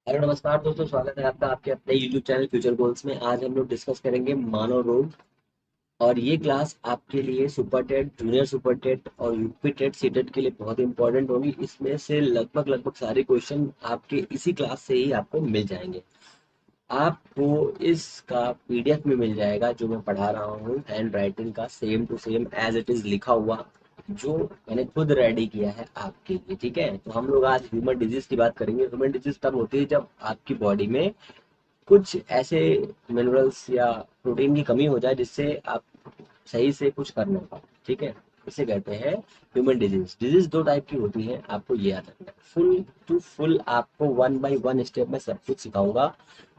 Hello नमस्कार दोस्तों, स्वागत है आपका आपके अपने YouTube चैनल फ्यूचर गोल्स में। आज हम लोग डिस्कस करेंगे मानव रोग। और ये क्लास आपके लिए super TET, junior super TET और यूपी टेट, सी टेट के लिए बहुत इंपॉर्टेंट होगी। इसमें से लगभग लगभग सारे क्वेश्चन आपके इसी क्लास से ही आपको मिल जाएंगे। आपको इसका पीडीएफ में मिल जाएगा जो मैं पढ़ा रहा हूँ, हैंड राइटिंग का same to same as it is लिखा हुआ, जो मैंने खुद रेडी किया है आपके लिए। ठीक है, तो हम लोग आज ह्यूमन डिजीज की बात करेंगे। ह्यूमन डिजीज तब होती है जब आपकी बॉडी में कुछ ऐसे मिनरल्स या प्रोटीन की कमी हो जाए जिससे आप सही से कुछ कर ना पाए। ठीक है, इसे कहते हैं ह्यूमन डिजीज। डिजीज दो टाइप की होती है, आपको ये याद रखना है। फुल टू फुल आपको वन बाय वन स्टेप में सब कुछ सिखाऊंगा,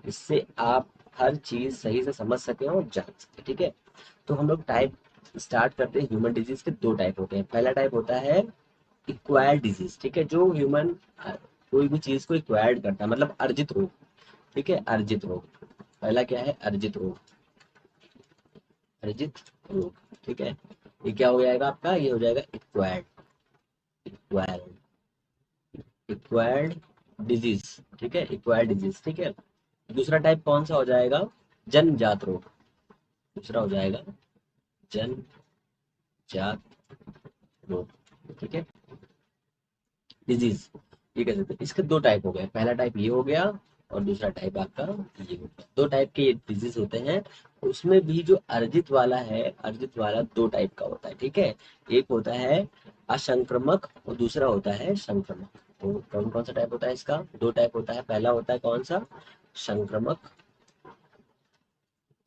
जिससे आप हर चीज सही से समझ सके और जान सके। ठीक है, तो हम लोग टाइप स्टार्ट करते हैं। ह्यूमन डिजीज के दो टाइप होते हैं। पहला टाइप होता है इक्वायर्ड डिजीज। ठीक है, जो ह्यूमन कोई भी चीज को इक्वायर्ड करता है, मतलब अर्जित रोग। ठीक है, अर्जित रोग। पहला क्या है? अर्जित रोग। अर्जित रोग। ठीक है, ये क्या हो जाएगा आपका? ये हो जाएगा इक्वायर्ड। Acquired acquired disease. ठीक है, इक्वायर्ड डिजीज। ठीक है, दूसरा टाइप कौन सा हो जाएगा? जन्मजात रोग। दूसरा हो जाएगा जन्मजात रोग। ठीक है, डिजीज ये कह सकते हैं। इसके दो टाइप हो गए, पहला टाइप ये हो गया और दूसरा टाइप आपका ये हो गया। दो टाइप के ये डिजीज होते हैं। उसमें भी जो अर्जित वाला है, अर्जित वाला दो टाइप का होता है। ठीक है, एक होता है असंक्रामक और दूसरा होता है संक्रामक। तो कौन कौन सा टाइप होता है इसका? दो टाइप होता है। पहला होता है कौन सा? संक्रामक।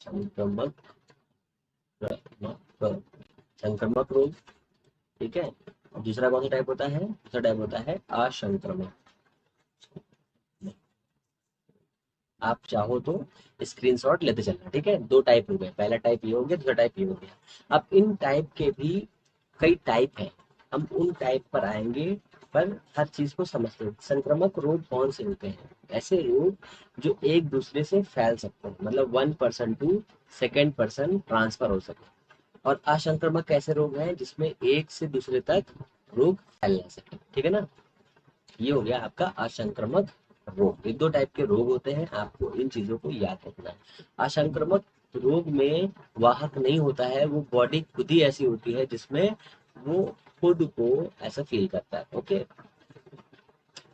संक्रामक संक्रामक रोग। ठीक है, और दूसरा कौन सा टाइप होता है? दूसरा टाइप होता है असंक्रामक। आप चाहो तो स्क्रीनशॉट लेते चलना। ठीक है, दो टाइप हो गए, पहला टाइप ये हो गया, दूसरा टाइप ये हो गया। अब इन टाइप के भी कई टाइप हैं, हम उन टाइप पर आएंगे। पर हर चीज को समझते हैं। संक्रामक रोग कौन से होते हैं? ऐसे रोग जो एक दूसरे से फैल सकते हैं, मतलब one person to second person transfer हो सके। और असंक्रामक कैसे रोग हैं? जिसमें एक से दूसरे तक रोग फैल ना सके। ठीक है ना, ये हो गया आपका असंक्रामक रोग। ये दो टाइप के रोग होते हैं, आपको इन चीजों को याद रखना है। असंक्रामक रोग में वाहक नहीं होता है, वो बॉडी खुद ही ऐसी होती है जिसमें वो खुद को ऐसा फील करता है। ओके,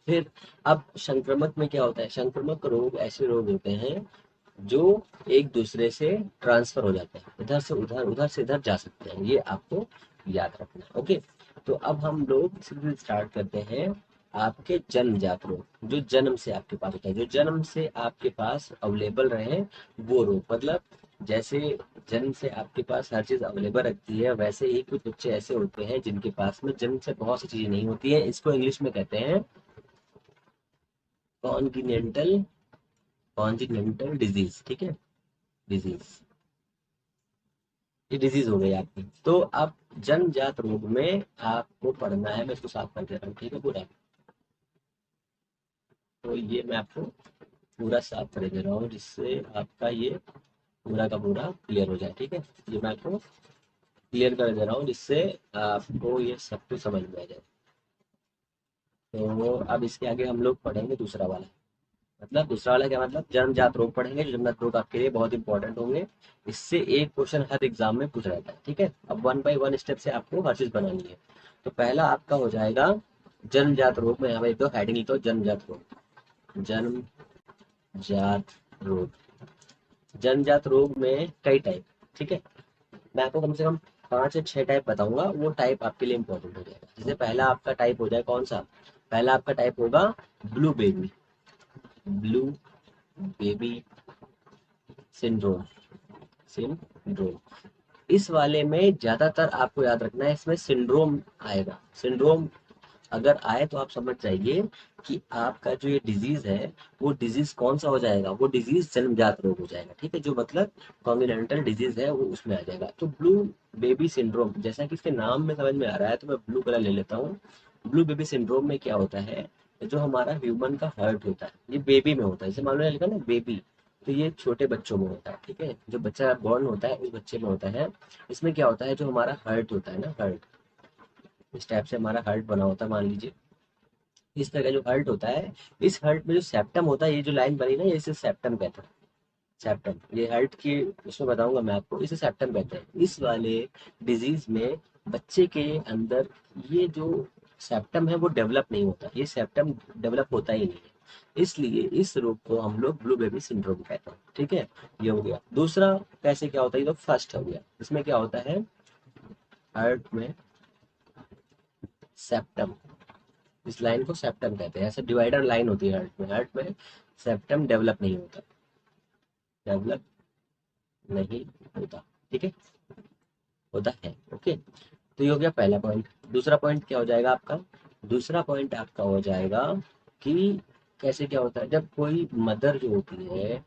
फिर अब संक्रमक में क्या होता है? संक्रमक रोग ऐसे रोग होते हैं जो एक दूसरे से ट्रांसफर हो जाते हैं, इधर से उधर, उधर से इधर जा सकते हैं। ये आपको याद रखना है। ओके, तो अब हम लोग सीधे स्टार्ट करते हैं। आपके जन्मजात रोग, जो जन्म से आपके पास होता है, जो जन्म से आपके पास अवेलेबल रहे, वो रोग। मतलब जैसे जन्म से आपके पास हर चीज अवेलेबल रखती है, वैसे ही कुछ बच्चे ऐसे होते हैं जिनके पास में जन्म से बहुत सी चीजें नहीं होती है। इसको इंग्लिश में कहते हैं कॉन्जिनेंटल कॉन्जिनेंटल डिजीज। ठीक है, डिजीज, ये डिजीज हो गई आपकी। तो अब जन्मजात रोग में आपको पढ़ना है, मैं इसको साफ कर दे रहा हूँ। ठीक है, पूरा। तो ये मैं आपको पूरा साफ कर दे रहा हूँ, जिससे आपका ये पूरा का पूरा क्लियर हो जाए। ठीक है, ये मैं आपको क्लियर कर दे रहा हूँ, जिससे आपको ये सब कुछ समझ में आ जाए। तो अब इसके आगे हम लोग पढ़ेंगे दूसरा वाला। मतलब दूसरा वाला क्या मतलब? जन्मजात रोग पढ़ेंगे, जो जन्मजात रोग आपके लिए बहुत इंपॉर्टेंट होंगे। इससे एक क्वेश्चन हर एग्जाम में पूछा जाता है। ठीक है, अब वन बाय वन स्टेप से आपको हर चीज बनानी है। तो पहला आपका हो जाएगा जन्मजात रोग में। यहाँ पे एक तो हेडिंग लिखो, जन्मजात रोग। जन्मजात रोग। जन्मजात रोग में कई टाइप। ठीक है, मैं आपको कम से कम पांच या छह टाइप बताऊंगा, वो टाइप आपके लिए इंपॉर्टेंट हो जाएगा। जैसे पहला आपका टाइप हो जाए कौन सा? पहला आपका टाइप होगा blue baby. Blue baby syndrome. Syndrome, इस वाले में ज्यादातर आपको याद रखना है, इसमें सिंड्रोम आएगा। सिंड्रोम अगर आए तो आप समझ जाइए कि आपका जो ये डिजीज है, वो डिजीज कौन सा हो जाएगा? वो डिजीज जन्मजात रोग हो जाएगा। ठीक है, जो मतलब कॉन्गिनेंटल डिजीज है वो उसमें आ जाएगा। तो ब्लू बेबी सिंड्रोम, जैसा कि इसके नाम में समझ में आ रहा है, तो मैं ब्लू कलर ले लेता हूँ। ब्लू बेबी सिंड्रोम में क्या होता है? जो हमारा ह्यूमन का हार्ट होता है, ये बेबी में होता है। जैसे मान लो लिखा ना बेबी, तो ये छोटे बच्चों में होता है। ठीक है, जो बच्चा बॉर्न होता है उस बच्चे में होता है। इसमें क्या होता है? जो हमारा हार्ट होता है ना, हार्ट, इस टाइप से हमारा हार्ट बना होता है, मान लीजिए। इस तरह का जो हर्ट होता है, इस हर्ट में जो सेप्टम होता है, ये जो लाइन बनी ना, ये इसे सेप्टम कहते हैं। सेप्टम, ये हर्ट की उसमें बताऊंगा मैं आपको, इसे सेप्टम कहते हैं। इस वाले डिजीज में बच्चे के अंदर ये जो सेप्टम है वो डेवलप नहीं होता, ये सेप्टम डेवलप होता ही नहीं है। इसलिए इस रोग को हम लोग ब्लू बेबी सिंड्रोम कहते हैं। ठीक है, ये हो गया। दूसरा कैसे क्या होता है, ये तो फर्स्ट हो गया। इसमें क्या होता है, हार्ट में सेप्टम, इस लाइन को सेप्टम कहते हैं। ऐसे डिवाइडर लाइन होती है हार्ट में, हार्ट में सेप्टम डेवलप नहीं होता, डेवलप नहीं होता। ठीक है, होता है। ओके, तो ये हो गया पहला पॉइंट। दूसरा पॉइंट क्या हो जाएगा आपका, दूसरा पॉइंट आपका हो जाएगा कि कैसे क्या होता है जब कोई मदर जो होती है,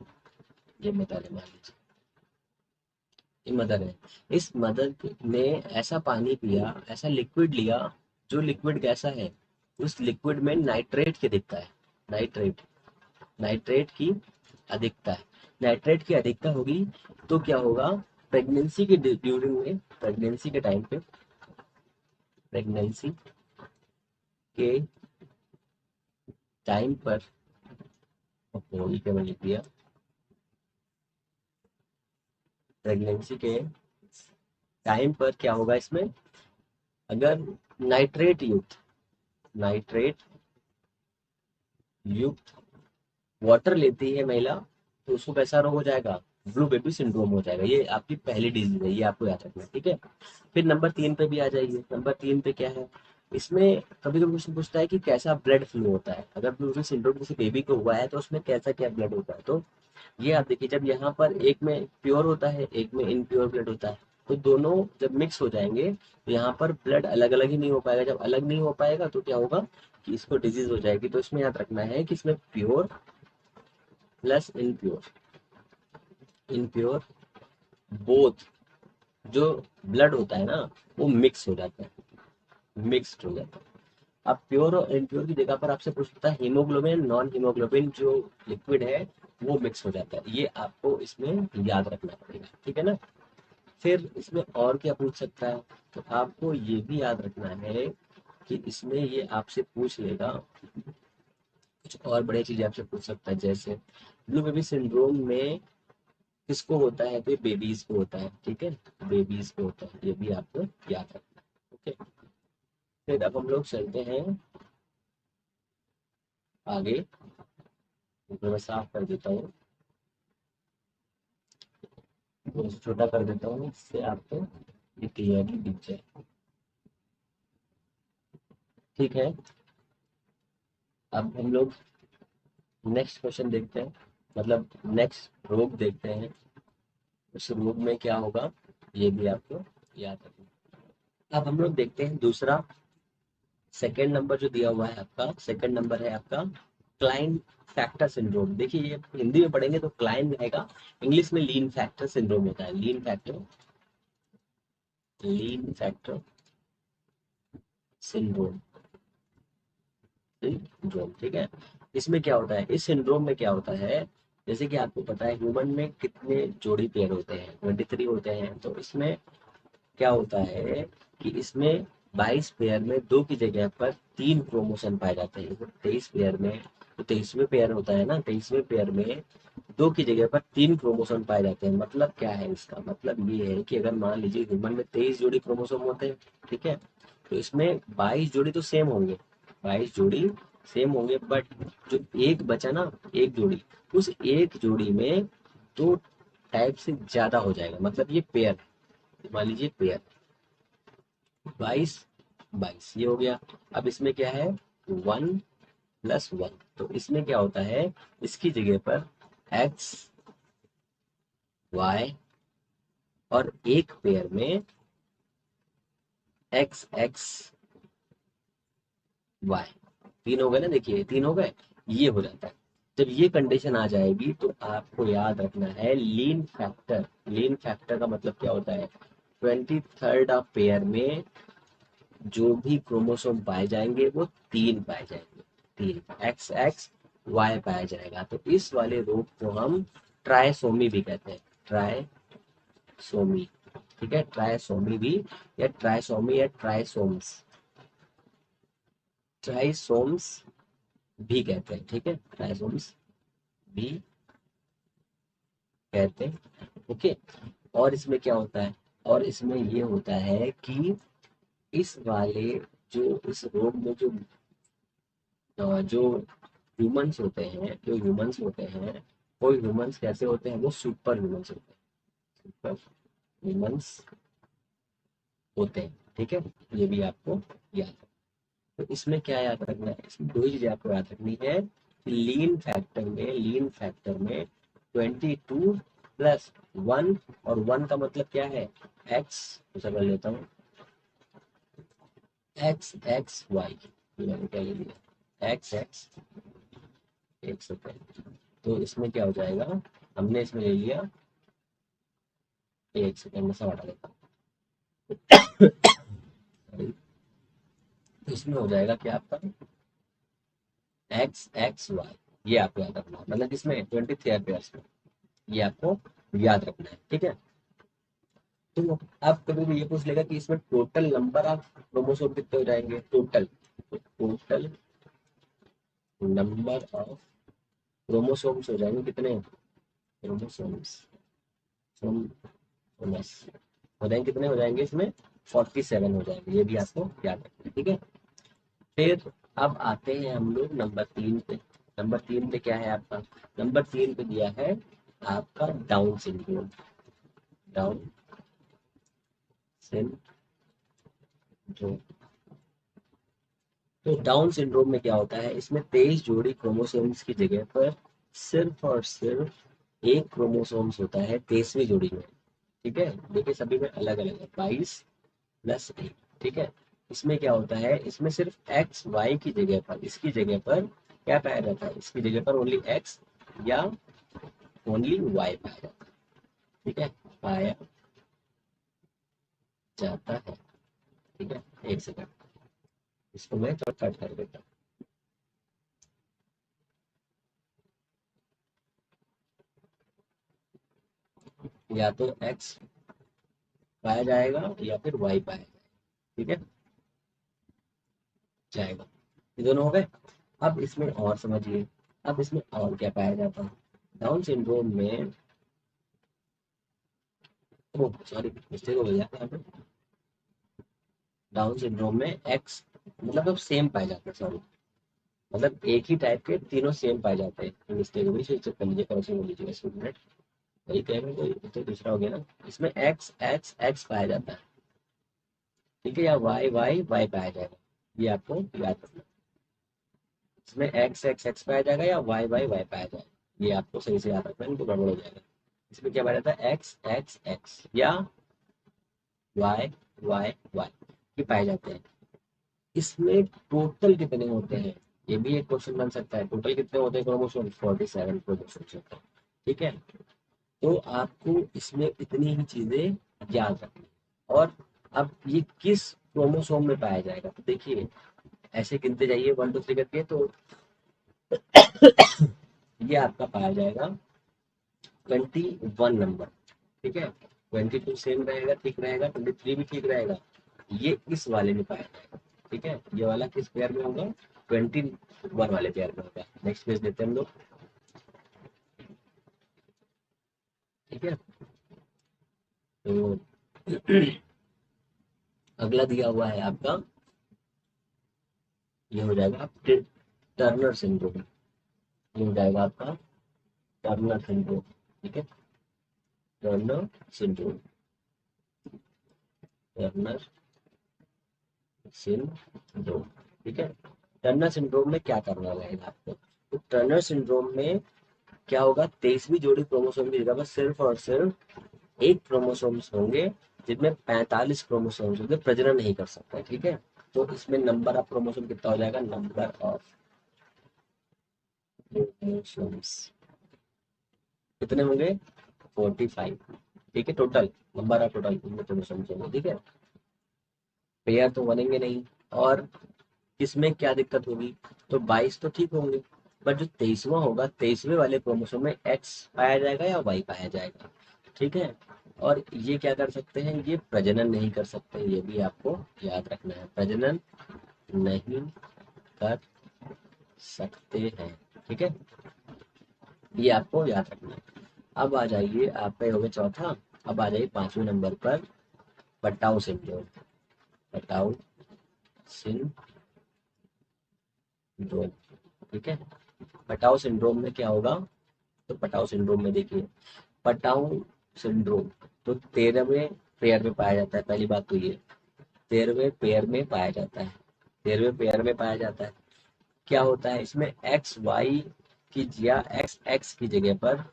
ये मदर है मान लीजिए, ये मदर है, इस मदर ने ऐसा पानी पिया, ऐसा लिक्विड लिया, जो लिक्विड कैसा है, उस लिक्विड में नाइट्रेट की अधिकता है। नाइट्रेट, नाइट्रेट की अधिकता है। नाइट्रेट की अधिकता होगी तो क्या होगा, प्रेगनेंसी के ड्यूरिंग में, प्रेगनेंसी के टाइम पे, प्रेगनेंसी के टाइम पर, ये क्या मैंने लिख दिया, प्रेगनेंसी के टाइम पर क्या होगा इसमें, अगर नाइट्रेट युक्त, नाइट्रेट युक्त वाटर लेती है महिला, तो उसको कैसा रोग हो जाएगा, ब्लू बेबी सिंड्रोम हो जाएगा। ये आपकी पहली डिजीज है, ये आपको याद रखना है। ठीक है, फिर नंबर 3 पे भी आ जाइए। नंबर 3 पे क्या है, इसमें कभी कभी क्वेश्चन पूछता है कि कैसा ब्लड फ्लो होता है, अगर ब्लू बेबी सिंड्रोम किसी बेबी को हुआ है तो उसमें कैसा क्या ब्लड होता है। तो ये आप देखिए, जब यहाँ पर एक में प्योर होता है, एक में इनप्योर ब्लड होता है, तो दोनों जब मिक्स हो जाएंगे तो यहाँ पर ब्लड अलग अलग ही नहीं हो पाएगा। जब अलग नहीं हो पाएगा तो क्या होगा कि इसको डिजीज हो जाएगी। तो इसमें याद रखना है कि इसमें pure plus impure, impure both जो ब्लड होता है ना, वो मिक्स हो जाता है, मिक्स्ड हो जाता है। अब प्योर और इनप्योर की जगह पर आपसे पूछ सकता है हीमोग्लोबिन, नॉन हीमोग्लोबिन जो लिक्विड है वो मिक्स हो जाता है। ये आपको इसमें याद रखना पड़ेगा। ठीक है ना, फिर इसमें और क्या पूछ सकता है, तो आपको ये भी याद रखना है कि इसमें ये आपसे पूछ लेगा, कुछ और बड़ी चीजें आपसे पूछ सकता है, जैसे ब्लू बेबी सिंड्रोम में किसको होता है, तो ये बेबीज को होता है। ठीक है, बेबीज को होता है, ये भी आपको याद रखना है। ओके, फिर अब हम लोग चलते हैं आगे। तो मैं साफ कर देता हूँ, तो छोटा कर देता हूँ, इससे आपको ये क्लियरली दिख जाए। ठीक है, अब हम लोग नेक्स्ट क्वेश्चन देखते हैं, मतलब नेक्स्ट रोग देखते हैं। उस रोग में क्या होगा ये भी आपको याद रखना। अब हम लोग देखते हैं दूसरा, सेकेंड नंबर जो दिया हुआ है आपका, सेकेंड नंबर है आपका क्लाइन फैक्टर सिंड्रोम। देखिए ये हिंदी में पढ़ेंगे तो क्लाइन रहेगा, इंग्लिश में लीन फैक्टर सिंड्रोम होता है। लीन फैक्टर, लीन फैक्टर सिंड्रोम, सिंड्रोम। ठीक है, इसमें क्या होता है, इस सिंड्रोम में क्या होता है, जैसे कि आपको पता है ह्यूमन में कितने जोड़ी पेयर होते हैं, 23 होते हैं। तो इसमें क्या होता है कि इसमें 22 पेयर में दो की जगह पर तीन क्रोमोसोम पाए जाते हैं। तो 23 पेयर में, तो 23वें पेयर होता है ना, 23वें पेयर में दो की जगह पर तीन क्रोमोसोम पाए जाते हैं। मतलब क्या है इसका, मतलब ये है कि अगर मान लीजिए ह्यूमन में 23 जोड़ी क्रोमोसोम होते हैं, ठीक है, तो इसमें 22 जोड़ी तो सेम होंगे, 22 जोड़ी सेम होंगे, बट जो एक बचा ना, एक जोड़ी, उस एक जोड़ी में दो टाइप से ज्यादा हो जाएगा। मतलब ये पेयर, मान लीजिए पेयर 22 22 ये हो गया। अब इसमें क्या है, 1+1, तो इसमें क्या होता है, इसकी जगह पर एक्स वाई, और एक पेयर में एक्स एक्स वाई, तीन हो गए ना, देखिए तीन हो गए, ये हो जाता है। जब ये कंडीशन आ जाएगी तो आपको याद रखना है लीन फैक्टर। लीन फैक्टर का मतलब क्या होता है, 23rd ऑफ पेयर में जो भी क्रोमोसोम पाए जाएंगे वो तीन पाए जाएंगे, तीन, एक्स एक्स वाई पाया जाएगा। तो इस वाले रोग को हम ट्रायसोमी भी कहते हैं, ट्रायसोमी। ठीक है, ट्रायसोमी भी, या ट्रायसोमी या ट्रायसोम्स, ट्राइसोम्स भी कहते हैं, ठीक है, ट्राइसोम्स भी कहते हैं। ओके। और इसमें क्या होता है, और इसमें ये होता है कि इस वाले जो इस रोग में जो ह्यूमंस होते हैं, वो ह्यूमंस कैसे होते हैं, वो सुपर ह्यूमंस होते हैं, सुपर ह्यूमंस होते हैं, ठीक है। ये भी आपको याद है। तो इसमें क्या याद रखना है, इसमें दो ही चीजें आपको याद रखनी है। लीन फैक्टर में 22 + 1, और 1 का मतलब क्या है, एक्स, उसे कर लेता हूँ, XXY, मैंने क्या ले लिया, XX, एक सेकेंड। तो इसमें क्या हो जाएगा, हमने इसमें ले लिया, एक सेकेंड में सब हटा देता हूँ। तो इसमें हो जाएगा क्या आपका, XXY, ये आपको याद रखना है, मतलब इसमें 23 पेयर्स में, ये आपको याद रखना है, ठीक है। तो आप कभी भी ये पूछ लेगा कि इसमें टोटल नंबर ऑफ क्रोमोसोम कितने हो जाएंगे, टोटल नंबर ऑफ क्रोमोसोम्स हो जाएंगे कितने, क्रोमोसोम्स हो जाएंगे कितने, हो जाएंगे इसमें 47 हो जाएंगे, ये भी आपको याद रखना है, ठीक है। फिर अब आते हैं हम लोग नंबर 3 पे। नंबर 3 पे क्या है आपका, नंबर 3 पे दिया है आपका डाउन सिंड्रोम, डाउन सिंड्रोम। तो डाउन सिंड्रोम में क्या होता है, इसमें 23 जोड़ी क्रोमोसोम्स की जगह पर सिर्फ और सिर्फ एक क्रोमोसोम्स होता है 23वीं जोड़ी में, ठीक है। देखिए सभी में अलग अलग है, 22 + 1, ठीक है। इसमें क्या होता है, इसमें सिर्फ एक्स वाई की जगह पर, इसकी जगह पर क्या पाया जाता है, इसकी जगह पर ओनली एक्स या ओनली वाई पाया जाता है, ठीक है, पाया जाता है, ठीक है। एक सेकंड, इसको मैं कट कर देता हूँ, या तो एक्स पाया जाएगा या फिर वाई पाया जाएगा, ठीक है, जाएगा। ये दोनों हो गए। अब इसमें और समझिए, अब इसमें और क्या पाया जाता है, डाउन सिंड्रोम में, ओह सॉरी मिस्टेक हो गया यहाँ पे, डाउन सिंड्रोम में एक्स मतलब अब सेम पाए जाते हैं, सॉरी, मतलब एक ही टाइप के तीनों सेम पाए जाते हैं, मिस्टेक हो गई, फिर चेक कर लीजिए, करेक्शन कर लीजिए, इसमें मिनट, वही कह रहे हैं, तो दूसरा हो गया ना, इसमें एक्स एक्स एक्स पाया जाता है, ठीक है, या वाई वाई वाई पाया जाएगा, ये आपको याद रखना, इसमें एक्स एक्स एक्स पाया जाएगा या वाई वाई वाई पाया जाएगा, ये आपको सही से याद रखना है, तो गड़बड़ हो जाएगा। इसमें क्या पाया जाता है, एक्स एक्स एक्स या वाई वाई वाई, ये पाए जाते हैं। इसमें टोटल कितने होते हैं, ये भी एक क्वेश्चन बन सकता है, टोटल कितने होते हैं क्रोमोसोम, 47 क्रोमोसोम होते हैं, ठीक है। तो आपको इसमें इतनी ही चीजें याद रखनी, और अब ये किस क्रोमोसोम में पाया जाएगा, तो देखिए ऐसे गिनते जाइए 1 2 3 करके, तो ये आपका पाया जाएगा 21 नंबर, ठीक है। 22 सेम रहेगा, ठीक रहेगा, 23 भी ठीक रहेगा, ये इस वाले में पाया जाएगा, ठीक है। ये वाला किस पेयर में होगा, 21 वाले पेयर में होगा। नेक्स्ट पेज देते हैं हम लोग, ठीक है। तो अगला दिया हुआ है आपका, ये हो जाएगा टर्नर सिंड्रोम, ये हो जाएगा आपका टर्नर सिंड्रोम, ठीक है, टर्नर सिंड्रोम, टर्नर सिंड्रोम, ठीक है। टर्नर सिंड्रोम में क्या करना रहेगा आपको, तो टर्नर सिंड्रोम में क्या होगा, 23वीं जोड़ी क्रोमोसोम की जगह पर सिर्फ और सिर्फ एक क्रोमोसोम्स होंगे, जिनमें 45 क्रोमोसोम्स होंगे, प्रजनन नहीं कर सकते, ठीक है। तो इसमें नंबर ऑफ क्रोमोसोम कितना हो जाएगा, नंबर ऑफ क्रोमोसोम्स कितने होंगे, 45, ठीक है, total number of total chromosomes होंगे, ठीक है। पेयर तो बनेंगे नहीं, और किसमें क्या दिक्कत होगी, तो 22 तो ठीक होंगे, बट जो 23वां होगा, 23वें वाले क्रोमोसोम में एक्स पाया जाएगा या वाई पाया जाएगा, ठीक है। और ये क्या कर सकते हैं, ये प्रजनन नहीं कर सकते, ये भी आपको याद रखना है, प्रजनन नहीं कर सकते हैं। ठीक है, ये आपको याद रखना है। अब आ जाइए, आपका ये हो गया चौथा। अब आ जाइए पांचवें नंबर पर, पटाउ सिंड्रोम। Patau syndrome. ठीक है, पटाउ सिंड्रोम में क्या होगा? तो पटाउ सिंड्रोम में देखिए, पटाउ सिंड्रोम तो 13वें पेयर में पाया जाता है। पहली बात तो ये 13वें पेयर में पाया जाता है। 13वें पेयर में पाया जाता है। क्या होता है इसमें? एक्स वाई की या एक्स एक्स की जगह पर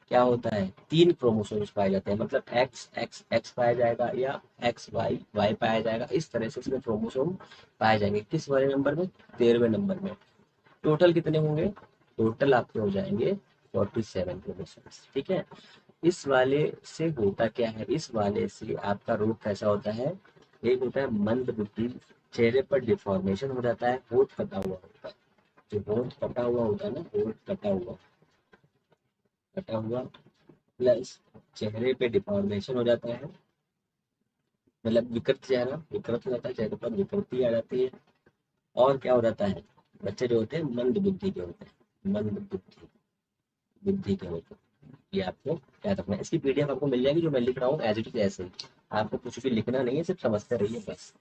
क्या होता है? तीन क्रोमोसोम्स पाए जाते हैं। मतलब एक्स एक्स एक्स पाया जाएगा या एक्स वाई वाई पाया जाएगा। इस तरह से इसमें क्रोमोसोम पाए जाएंगे। किस वाले नंबर में? 13वें नंबर में। टोटल कितने होंगे? टोटल आपके हो जाएंगे 47 क्रोमोसोम्स। ठीक है, इस वाले से होता क्या है? इस वाले से आपका रोग कैसा होता है? एक होता है मंद बुद्धि, चेहरे पर डिफॉर्मेशन हो जाता है, होंठ कटा हुआ होता है। जो होंठ कटा हुआ होता है ना, होंठ कटा हुआ प्लस चेहरे पे डिफॉर्मेशन हो जाता है। मतलब विकृत चेहरा, विकृत हो जाता है, चेहरे पर विकृति आ जाती है। और क्या हो जाता है? बच्चे जो होते हैं मंद बुद्धि के होते हैं। मंद बुद्धि बुद्धि के होते हैं। ये आपको याद रखना है। इसकी पीडीएफ आपको मिल जाएगी, जो मैं लिख रहा हूँ एज इट इज ऐसे ही। आपको कुछ भी लिखना नहीं है, सिर्फ समझते रहिए बस।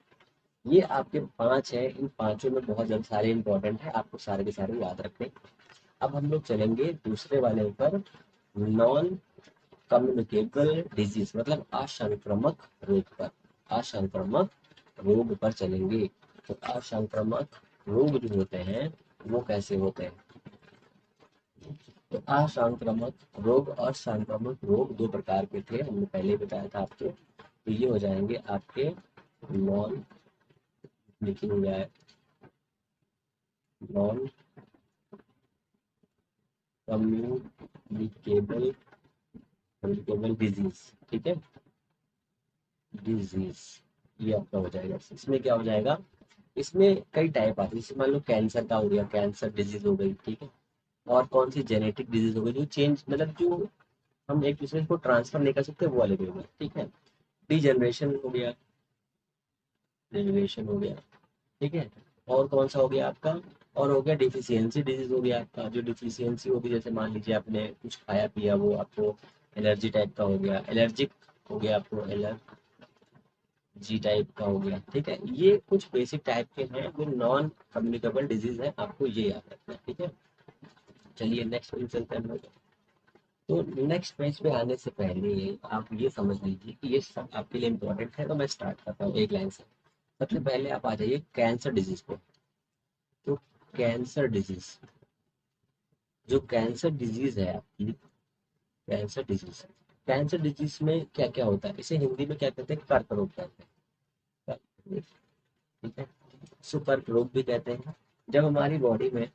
ये आपके पांच हैं। इन पांचों में बहुत ज्यादा सारे इंपॉर्टेंट है, आपको सारे के सारे याद रखने। अब हम लोग चलेंगे दूसरे वाले ऊपर, नॉन कम्युनिकेबल डिजीज, मतलब असंक्रामक रोग पर। असंक्रामक रोग पर चलेंगे। तो असंक्रामक रोग जो होते हैं वो कैसे होते हैं? तो असंक्रामक रोग और संक्रामक रोग दो प्रकार के थे, हमने पहले ही बताया था आपको। तो ये हो जाएंगे आपके नॉन, लिखी हो जाए नॉन कम्युनिकेबल कम्युनिकेबल डिजीज। ठीक है, डिजीज ये आपका हो जाएगा। इसमें क्या हो जाएगा? इसमें कई टाइप आते हैं। जैसे मान लो कैंसर का हो गया, कैंसर डिजीज हो गई। ठीक है, और कौन सी जेनेटिक डिजीज हो गई, जो चेंज मतलब जो हम एक दूसरे को ट्रांसफर नहीं कर सकते, वो वाले भी हो गए। ठीक है, डिजनरेशन हो गया, जनरेशन हो गया। ठीक है, और कौन सा हो गया आपका? और हो गया डिफिशियंसी डिजीज हो गया आपका। जो डिफिशियंसी होगी, जैसे मान लीजिए आपने कुछ खाया पिया, वो आपको एलर्जी टाइप का हो गया, एलर्जिक हो गया आपको, एलर्जी टाइप का हो गया। ठीक है, ये कुछ बेसिक टाइप के हैं जो नॉन कम्युनिकेबल डिजीज है, आपको ये याद रखना है। ठीक है, चलिए नेक्स्ट पेज चलते हैं हम लोग। तो नेक्स्ट पेज पे आने से पहले आप ये समझ लीजिए कि ये सब आपके लिए इम्पोर्टेंट है। तो मैं स्टार्ट करता हूँ एक लाइन से। सबसे पहले आप आ जाइए कैंसर डिजीज पे। तो कैंसर डिजीज, जो कैंसर डिजीज है आपकी, कैंसर डिजीज, कैंसर डिजीज में क्या क्या होता है? इसे हिंदी में क्या कहते हैं? कर्क रोग कहते हैं। कर्क रोग, ठीक है, सुपर्क रोग भी कहते हैं। जब हमारी बॉडी में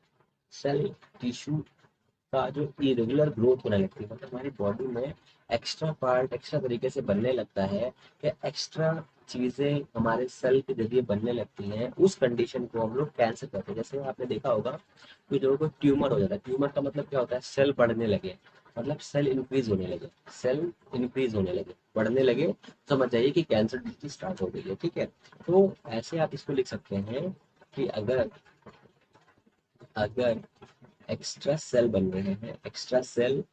सेल टिश्यू का जो इरेगुलर ग्रोथ होने लगती है, मतलब हमारी बॉडी में एक्स्ट्रा पार्ट एक्स्ट्रा तरीके से बनने लगता है, या एक्स्ट्रा चीजें हमारे सेल के जरिए बनने लगती हैं, उस कंडीशन को हम लोग कैंसर कहते हैं। जैसे आपने देखा होगा कि लोगों को ट्यूमर हो जाता है। ट्यूमर का मतलब क्या होता है? सेल बढ़ने लगे, मतलब सेल इंक्रीज होने लगे, सेल इंक्रीज होने लगे, बढ़ने लगे, समझ जाइए कि कैंसर डिजीज स्टार्ट हो गई है। ठीक है, तो ऐसे आप इसको लिख सकते हैं कि अगर अगर एक्स्ट्रा सेल बन रहे हैं, एक्स्ट्रा सेल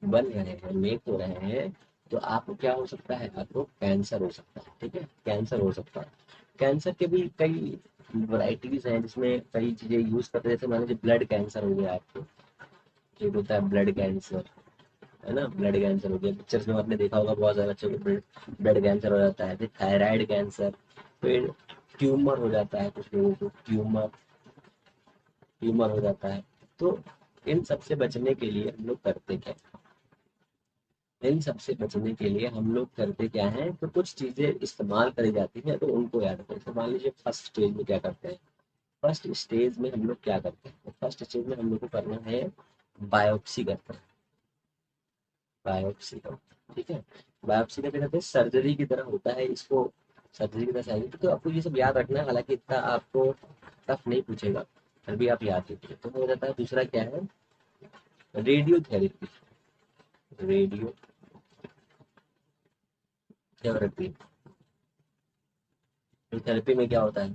बन रहे हैं, मेक हो रहे हैं, तो आपको क्या हो सकता है? आपको कैंसर हो सकता है। ठीक है, कैंसर हो सकता है। कैंसर के भी कई वैरायटीज हैं, जिसमें कई चीजें यूज करते हैं। जैसे मान लीजिए ब्लड कैंसर हो गया आपको, एक होता है ब्लड कैंसर, है ना, ब्लड कैंसर हो गया। पिक्चर्स में आपने देखा होगा बहुत ज्यादा बच्चों को ब्लड कैंसर हो जाता है। फिर थायराइड कैंसर, फिर ट्यूमर हो जाता है कुछ लोगों को, ट्यूमर ट्यूमर हो जाता है। तो इन सबसे बचने के लिए हम लोग करते क्या? इन सबसे बचने के लिए हम लोग करते क्या है? तो कुछ चीजें इस्तेमाल करी जाती हैं, तो उनको याद रखें। तो मान लीजिए फर्स्ट स्टेज में क्या करते हैं? फर्स्ट स्टेज में हम लोग क्या करते हैं? फर्स्ट स्टेज में हम लोग को करना है, बायोप्सी करते हैं। बायोप्सी करते हैं। ठीक है, बायोप्सी करते करते सर्जरी की तरह होता है इसको, सर्जरी की तरह सर्जरी। तो आपको ये सब याद रखना है, हालांकि इतना आपको टफ नहीं पूछेगा, फिर भी आप याद रखिए। तो हो जाता है दूसरा क्या है? रेडियोथेरेपी। रेडियो थेरेपी, थेरेपी में क्या होता है?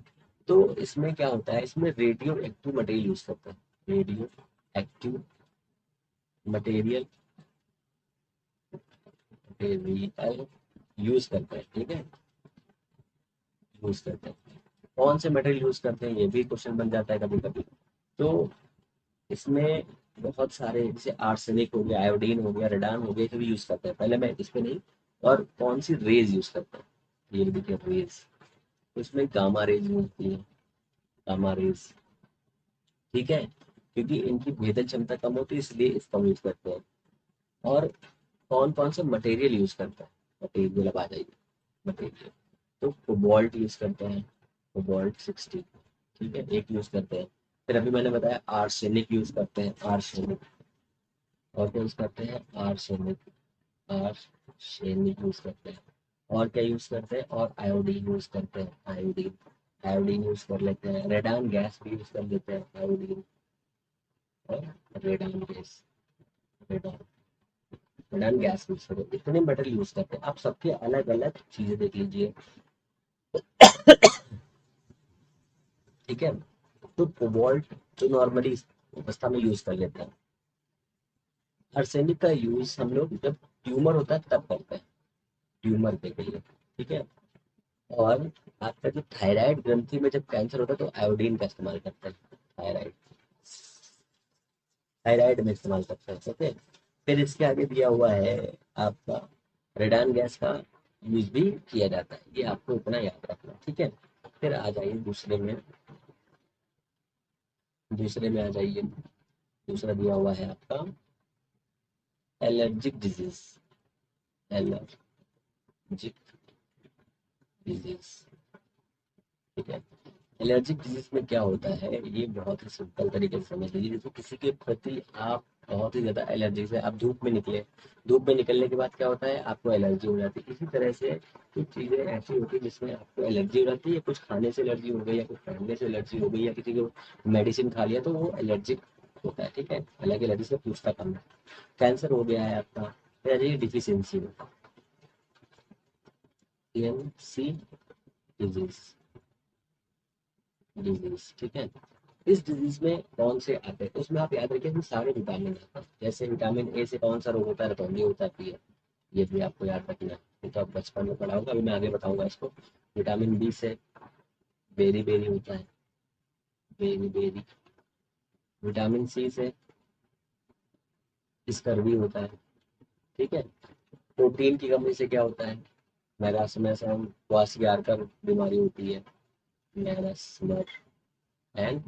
तो इसमें क्या होता है, इसमें रेडियो एक्टिव मटेरियल यूज करते हैं, radio active material material use करते हैं, ठीक है, यूज करते हैं। कौन से मटेरियल यूज करते हैं, ये भी क्वेश्चन बन जाता है कभी कभी। तो इसमें बहुत सारे, जैसे आर्सेनिक हो गया, आयोडीन हो गया, रेडान हो गया, ये भी यूज करते हैं। पहले मैं इस पे नहीं, और कौन सी रेज यूज करते हैं, ये देखिए रेज, तो इसमें गामा रेज होती है, गामा रेज, ठीक है, क्योंकि इनकी भेदन क्षमता कम होती है इसलिए इसका यूज करते हैं। और कौन कौन से मटेरियल यूज करते हैं, मटेरियल अब आ जाइए, मटेरियल, तो कोबाल्ट यूज करते हैं, कोबाल्ट 60, ठीक है, एक यूज करते हैं। फिर अभी मैंने बताया आर्सेनिक यूज करते हैं, आर्सेनिक, और क्या यूज करते हैं, आर्सेनिक, आर्सेनिक यूज करते हैं। और क्या यूज करते हैं, और आयोडीन यूज करते हैं, आयोडीन, आयोडीन यूज कर लेते हैं, रेडान गैस भी यूज कर लेते हैं, आयोडीन और radon gas, radon, radon gas use करो, इतने मेटल यूज करते हैं। आप सबके अलग अलग चीजें देख लीजिए, ठीक है। तो कोबाल्ट तो नॉर्मली अवस्था में यूज कर लेते हैं। आर्सेनिक का यूज हम लोग जब ट्यूमर होता है तब करते हैं, ट्यूमर के लिए, ठीक है। और आपका जो थायराइड ग्रंथि में जब कैंसर होता है तो आयोडीन का इस्तेमाल करते हैं, थायराइड, थायराइड में इस्तेमाल करते हैं, ओके। फिर इसके आगे दिया हुआ है आपका रेडान गैस का यूज भी किया जाता है, ये आपको इतना याद रखना, ठीक है। फिर आ जाइए दूसरे में, दूसरे में आ जाइए, दूसरा दिया हुआ है आपका एलर्जिक डिजीज, एलर्जिक डिजीज, ठीक है। एलर्जिक डिजीज में क्या होता है, ये बहुत ही सिंपल तरीके से समझ लीजिए। जैसे किसी के प्रति आप बहुत ही ज्यादा एलर्जी से आप धूप में निकले, धूप में निकलने के बाद क्या होता है, आपको एलर्जी हो जाती है। इसी तरह से कुछ चीजें ऐसी होती है जिसमें आपको एलर्जी हो जाती है, कुछ खाने से एलर्जी हो गई, या कुछ पहनने से एलर्जी हो गई, या किसी को मेडिसिन खा लिया तो वो एलर्जिक होता है, ठीक है। हालांकि एलर्जी से पूछता कम है। कैंसर हो गया है आपका, फिर डिफिशियंसी में, सी डिजीज, डिजीज, ठीक है। इस डिजीज में कौन से आते हैं, उसमें आप याद रखिए कि सारे विटामिन आते हैं। जैसे विटामिन ए से कौन सा रोग होता है, रतौंधी होता है, ये भी आपको याद रखना है। ये तो आप बचपन में पढ़ा होगा, अभी मैं आगे बताऊंगा इसको। विटामिन बी से बेरी बेरी होता है, बेरी बेरी। विटामिन सी से स्कर्वी होता है, ठीक है। प्रोटीन की कमी से क्या होता है, मैरास्मस एंड क्वाशियारकर बीमारी होती है, मैरास्मस एंड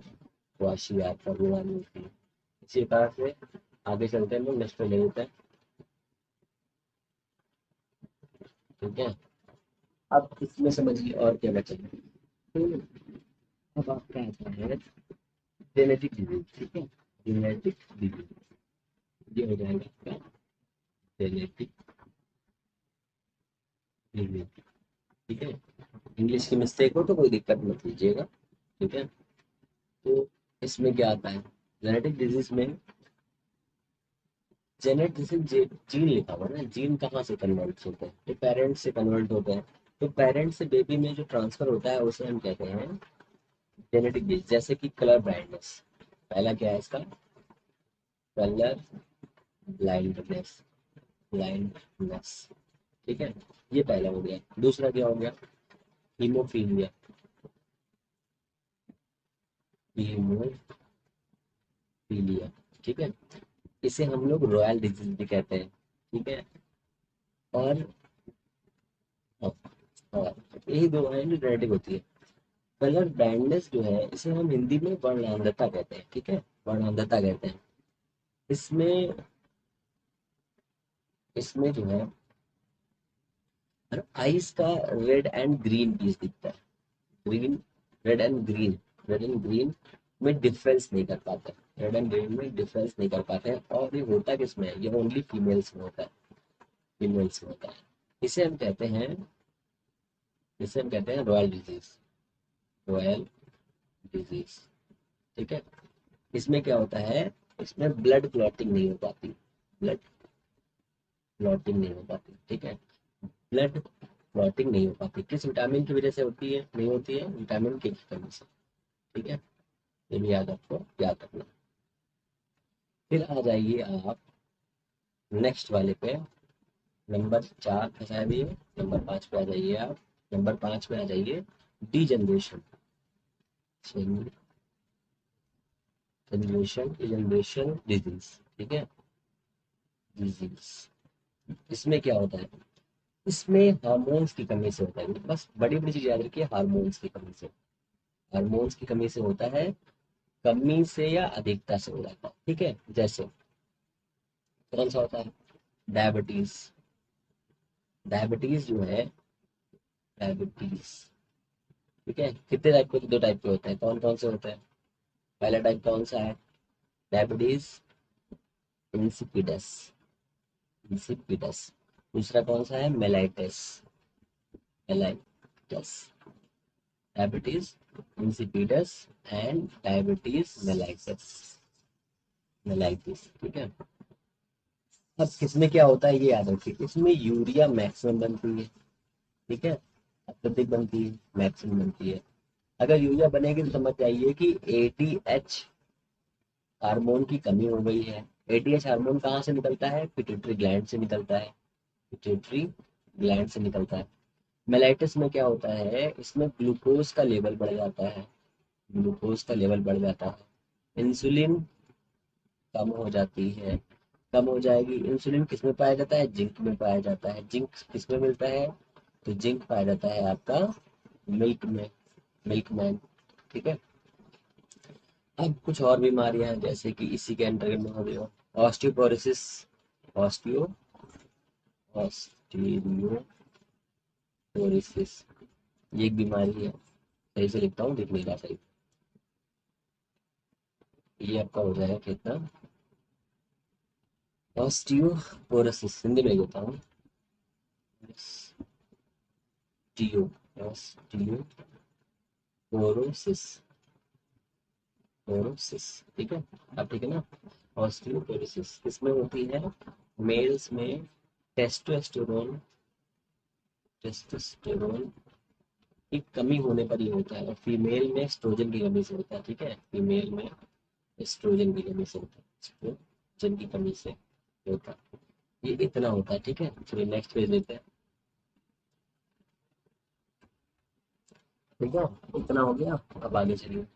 क्वाशियारकर बीमारी होती है। इसी तरह से आगे चलते हैं, नेक्स्ट ले लेते हैं, ठीक है। अब इसमें समझिए और क्या बचा है। तो अब आपका आता है जेनेटिक डिजीज, ठीक है, जेनेटिक डिजीज, ये हो जाएगा आपका जेनेटिक डिजीज, ठीक है। इंग्लिश की मिस्टेक हो तो कोई दिक्कत मत लीजिएगा, ठीक है। तो इसमें क्या आता है, जेनेटिक डिजीज में, जेनेट जैसे जीन लिखा हुआ है ना, जीन कहाँ से कन्वर्ट होते हैं, तो पेरेंट्स से कन्वर्ट होते हैं। तो पेरेंट्स से बेबी में जो ट्रांसफर होता है उसे हम कहते हैं जेनेटिक डिजीज। जैसे कि कलर ब्लाइंडनेस, पहला क्या है इसका, कलर ब्लाइंडनेस, ब्लाइंडनेस, ठीक है, ये पहला हो गया। दूसरा क्या हो गया, हीमोफीलिया, हीमोफीलिया, ठीक है, इसे हम लोग रॉयल डिजीज भी कहते हैं, ठीक है। और और यही दो है जो जेनेटिक होती है। कलर ब्लाइंडनेस जो है इसे हम हिंदी में वर्णांधता कहते हैं, ठीक है, वर्णांधता कहते हैं। इसमें, इसमें जो है आइस का रेड एंड ग्रीन पीस दिखता है, green, red and green, red and green में डिफरेंस नहीं कर पाते, रेड एंड ग्रीन में डिफरेंस नहीं कर पाते हैं। और ये होता किसमें है, ये ओनली फीमेल्स में होता है, फीमेल्स में होता है। इसे हम कहते हैं, इसे हम कहते हैं रॉयल डिजीज, रॉयल डिजीज, ठीक है। इसमें क्या होता है, इसमें ब्लड क्लॉटिंग नहीं हो पाती, ब्लड क्लॉटिंग नहीं हो पाती, ठीक है। ब्लड क्लॉटिंग नहीं हो पाती। किस विटामिन की वजह से होती है, नहीं होती है, विटामिन के की कमी से। ठीक है, ये भी याद आपको याद रखना। फिर आ जाइए आप नेक्स्ट वाले पे, नंबर 4 था शायद ये, नंबर 5 पे आ जाइए आप। नंबर 5 पे आ जाइए, D generation. Generation generation disease. ठीक है, डिजीज। इसमें क्या होता है, इसमें हार्मोन्स की कमी से होता है। बस बड़ी बड़ी चीज याद रखिए, हार्मोन्स की कमी से। हार्मोन्स की कमी से होता है, कमी से या अधिकता से हो जाता है। ठीक है, जैसे कौन सा होता है, डायबिटीज। डायबिटीज जो है, डायबिटीज, ठीक है, कितने टाइप के, 2 टाइप के होते हैं। कौन कौन से होते हैं, पहला टाइप कौन सा है, डायबिटीज इंसिपिडस, इंसिपिडस। दूसरा कौन सा है, mellitus, mellitus. Diabetes insipidus and diabetes mellitus, mellitus. ठीक है, अब किसमें क्या होता है ये याद रखिए, इसमें यूरिया मैक्सिमम बनती है। ठीक है, अत्यधिक बनती है, मैक्सिमम बनती है। अगर यूरिया बनेगी तो समझ जाइए कि एटीएच हार्मोन की कमी हो गई है। एटीएच हार्मोन कहाँ से निकलता है, पिट्यूटरी ग्लैंड से निकलता है, पिट्यूटरी ग्लैंड से निकलता है। मेलाइटिस में क्या होता है, इसमें ग्लूकोज का लेवल बढ़ जाता है, ग्लूकोज का लेवल बढ़ जाता है, इंसुलिन कम हो जाती है, कम हो जाएगी। इंसुलिन किस में पाया जाता है, जिंक में पाया जाता है। जिंक किस में मिलता है, तो जिंक पाया जाता है आपका मिल्क में, मिल्क मैन। ठीक है, अब कुछ और बीमारियां हैं जैसे कि इसी के अंतर्गत में हो गया ऑस्टियोपोरोसिस, ऑस्टियो ऑस्टियोपोरोसिस, ये एक बीमारी है। सही से लिखता हूँ, लिख नहीं रहा सही। ये आपका हो जाएगा कितना, ऑस्टियोपोरोसिस, हिंदी में लिखता हूँ, ऑस्टियो, ऑस्टियोपोरोसिस, पोरोसिस। ठीक है, अब ठीक है ना। ऑस्टियोपोरोसिस किसमें होती है, मेल्स में टेस्टोस्टेरोन, टेस्टोस्टेरोन की कमी होने पर ही होता है, और फीमेल में एस्ट्रोजन की कमी से होता है। ठीक है, फीमेल में एस्ट्रोजन की कमी से होता है, एस्ट्रोजन की कमी से होता है। ये इतना होता है। ठीक है, चलिए नेक्स्ट पेज लेते हैं। ठीक है, इतना हो गया, अब आगे चलिए।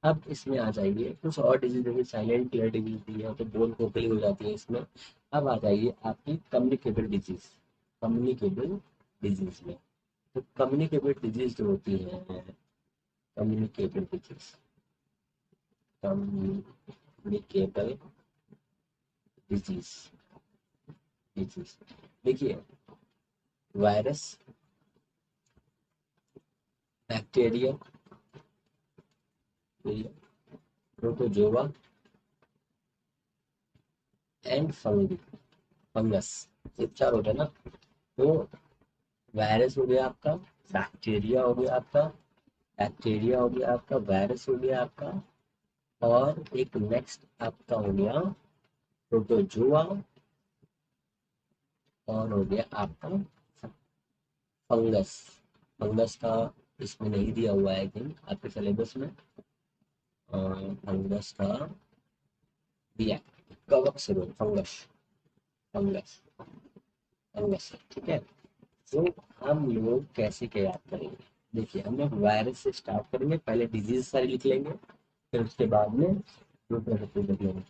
अब इसमें आ जाइए कुछ और डिजीज, जैसे साइलेंट क्लियर डिजीज दी है तो बोन खोखली हो जाती है इसमें। अब आ जाइए आपकी कम्युनिकेबल डिजीज, कम्युनिकेबल डिजीज में। तो कम्युनिकेबल डिजीज जो होती है, communicable disease, communicable disease, disease, देखिए, virus, bacteria, protozoa and fungi, fungus, ये 4 होते हैं ना। तो वायरस हो गया आपका, बैक्टीरिया हो गया आपका, बैक्टीरिया हो गया आपका, वायरस हो गया आपका, और एक नेक्स्ट आपका हो गया प्रोटोजोआ, और हो गया आपका फंगस। फंगस का इसमें नहीं दिया हुआ है, आई थिंक आपके सिलेबस में। फंगस का दिया, कवक से फंगस, फंगस, फंगस। ठीक है, तो हम लोग कैसे क्या याद करेंगे, देखिए हम लोग वायरस से स्टार्ट करेंगे, पहले डिजीज सारी लिख लेंगे, फिर उसके बाद में प्रोटोजोआ लिख लेंगे।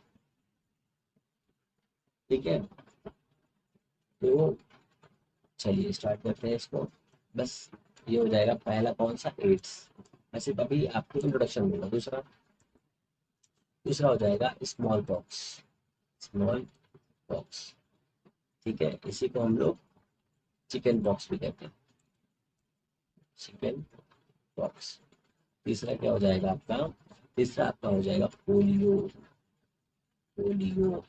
ठीक है, तो चलिए स्टार्ट करते हैं इसको। बस ये हो जाएगा पहला कौन सा, एड्स। वैसे अभी आपको इंट्रोडक्शन दूंगा। दूसरा, दूसरा हो जाएगा स्मॉल पॉक्स, स्मॉल पॉक्स। ठीक है, इसी को हम लोग चिकन पॉक्स भी कहते हैं, चिकन पॉक्स। तीसरा क्या हो जाएगा आपका, तीसरा आपका हो जाएगा पोलियो, पोलियो।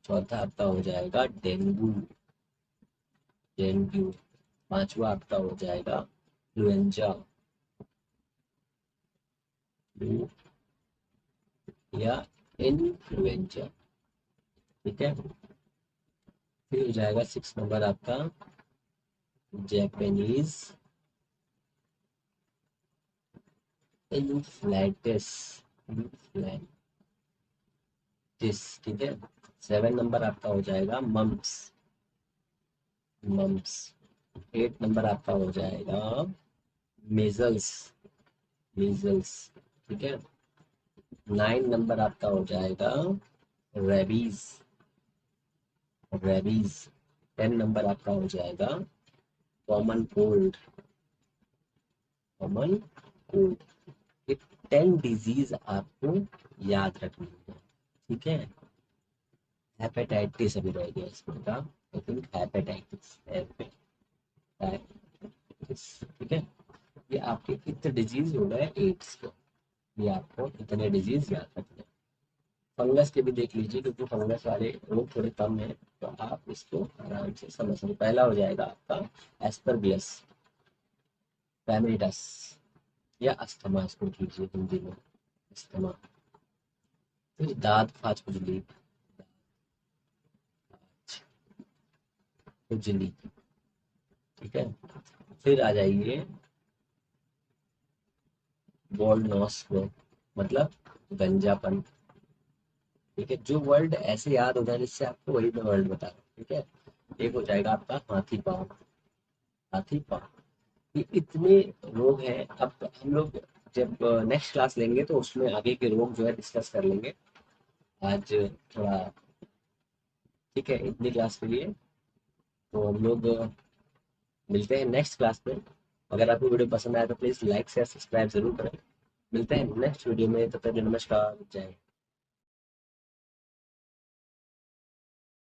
चौथा आपका हो जाएगा डेंगू, डेंगू। पांचवा आपका हो जाएगा फ्लुएंजा, फ्लू या इन्फ्लुएंजा। ठीक है, फिर हो जाएगा 6 नंबर आपका जापानीज इन्फ्लैटिस, ठीक है। 7 नंबर आपका हो जाएगा मम्प्स, मम्प्स। 8 नंबर आपका हो जाएगा मेजल्स, मीजल्स, ठीक है। 9 नंबर आपका हो जाएगा रेबीज, रेबीज। 10 नंबर आपका हो जाएगा कॉमन कोल्ड, कॉमन कोल्ड। ये 10 डिजीज आपको याद रखनी है, ठीक है। हेपेटाइटिस अभी रह गया इसमें का, आई थिंक हेपेटाइटिस, हेपेटाइटिस, ठीक है। ये आपके कितने डिजीज हो गए, एड्स के, ये आपको इतने डिजीज याद रखने हैं। फंगस के भी देख लीजिए, क्योंकि फंगस वाले रोग थोड़े कम है, तो आप इसको आराम से समझ सकते। पहला हो जाएगा आपका एस्परगिलस, पैमेटस, या अस्थमा इसको कीजिए हिंदी में, अस्थमा। फिर दांत फाज खुजली, खुजली, ठीक है। फिर आ जाइए वर्ल्ड नॉस को, मतलब गंजापन, ठीक है। जो वर्ड ऐसे याद हो जाए जिससे आपको, वही मैं वर्ड बता रहा हूँ, ठीक है। एक हो जाएगा आपका हाथी पाँव, हाथी पाँव। ये इतने रोग हैं। अब हम लोग जब नेक्स्ट क्लास लेंगे तो उसमें आगे के रोग जो है डिस्कस कर लेंगे। आज थोड़ा, ठीक है, इतनी क्लास के लिए तो हम लोग मिलते हैं नेक्स्ट क्लास में। अगर आपको वीडियो पसंद आया तो प्लीज़ लाइक शेयर सब्सक्राइब जरूर करें। मिलते हैं नेक्स्ट वीडियो में, तब तक के लिए नमस्कार, जय हिंद।